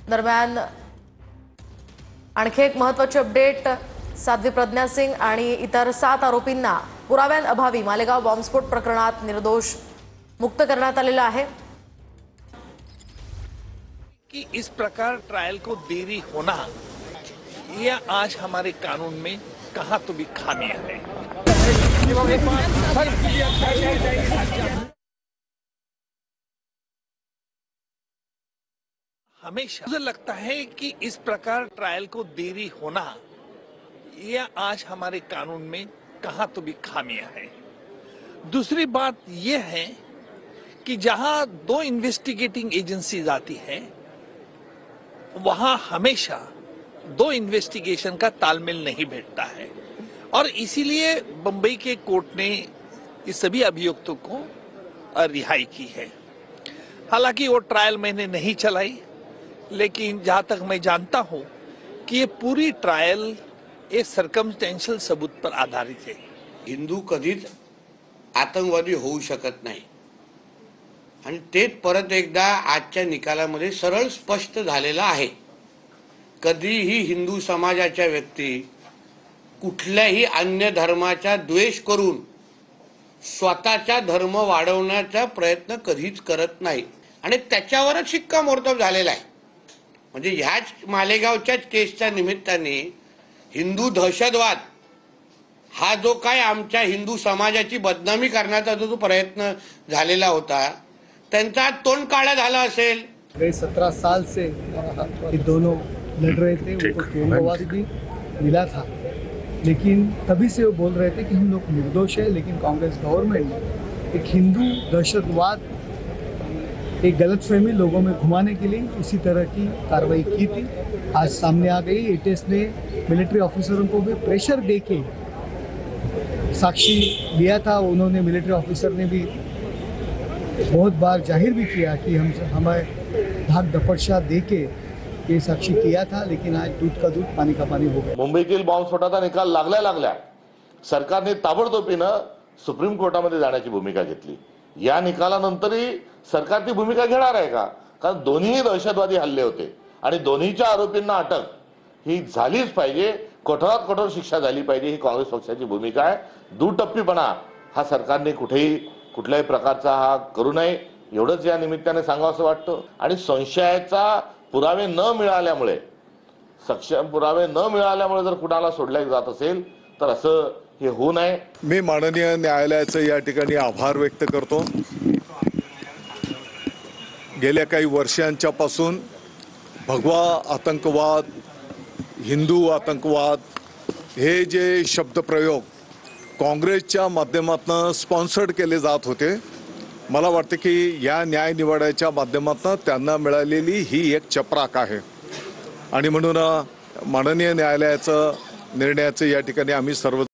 दरम्यान आणखी एक महत्त्वाची अपडेट, साध्वी प्रज्ञा सिंग आणि इतर 7 आरोपींना पुराव्यांअभावी मालेगाव बॉम्बस्फोट प्रकरणात निर्दोष मुक्त करण्यात आलेलं आहे। कि इस प्रकार ट्रायल को देरी होना, यह आज हमारे कानून में कहां तो भी खामियां है। हमेशा मुझे लगता है कि इस प्रकार ट्रायल को देरी होना, यह आज हमारे कानून में कहां तो भी खामियां है। दूसरी बात यह है कि जहां 2 इन्वेस्टिगेटिंग एजेंसीज आती है, वहां हमेशा 2 इन्वेस्टिगेशन का तालमेल नहीं बैठता है और इसीलिए बंबई के कोर्ट ने इस सभी अभियुक्तों को रिहाई की है। हालांकि वो ट्रायल मैंने नहीं चलाई, लेकिन जहां तक मैं जानता हूं कि ये पूरी ट्रायल एक सर्कमस्टेंशियल सबूत पर आधारित है। हिंदू कधीच आतंकवादी होऊ शकत नाही आणि तेच परत एकदा आजच्या निकालामध्ये सरळ स्पष्ट झालेलं आहे। कधीही हिंदू समाजाच्या व्यक्ती कुठल्याही अन्य धर्माचा द्वेष करून स्वतःचा धर्म वाढवण्याचा प्रयत्न कधीच करत नाही आणि त्याच्यावरच शिक्कामोर्तब झालेला आहे। म्हणजे ह्याच मालेगावच्याच केसच्या निमित्ताने हिंदू दहशतवाद हा जो काय आमच्या हिंदू समाजाची बदनामी करण्याचा जो प्रयत्न झालेला होता, त्यांचा तोंड काळा झाला असेल। 17 साल से ये दोनों लड़ रहे थे, उनको तुरुंगवास भी मिला था, लेकिन तभी से वो बोल रहे थे कि हम लोग निर्दोष है। लेकिन कांग्रेस गवर्नमेंट ने एक हिंदू दहशतवाद, एक गलतफहमी लोगों में घुमाने के लिए इसी तरह की कार्रवाई की थी। आज सामने आ गई। एटीएस ने मिलिट्री ऑफिसरों को भी प्रेशर देके साक्षी लिया था। उन्होंने मिलिट्री ऑफिसर ने भी बहुत बार जाहिर भी किया कि हमें धाक दपटशा देके ये साक्षी किया था, लेकिन आज दूध का दूध पानी का पानी हो गया। मुंबईतील बॉम्बस्फोटाचा निकाल लागल्या सरकारने ताबडतोबीनं सुप्रीम कोर्टामध्ये जाण्याची भूमिका घेतली। या निकालानंतरही सरकार ती भूमिका घेणार आहे का? कारण दोन्ही दहशतवादी हल्ले होते आणि दोन्हीच्या आरोपींना अटक ही झालीच पाहिजे, कठोरात कठोर शिक्षा झाली पाहिजे, ही काँग्रेस पक्षाची भूमिका आहे। दुटप्पीपणा हा सरकारने कुठल्याही प्रकारचा हा करू नये, एवढंच या निमित्ताने सांगावंसं वाटतं। आणि संशयाचा पुरावे न मिळाल्यामुळे, सक्षम पुरावे न मिळाल्यामुळे जर कुणाला सोडलं जात असेल तर असं हे होऊ नये। मी माननीय न्यायालयाचे या ठिकाणी आभार व्यक्त करतो। गेल्या काही वर्षांच्या पासून भगवा आतंकवाद, हिंदू आतंकवाद हे जे शब्दप्रयोग काँग्रेसच्या माध्यमातून स्पॉन्सर्ड केले जात होते, मला वाटतं की या न्याय निवाड्याच्या माध्यमातून त्यांना मिळालेली ही एक चपराक आहे आणि म्हणून माननीय न्यायालयाचं निर्णयाचे या ठिकाणी आम्ही सर्व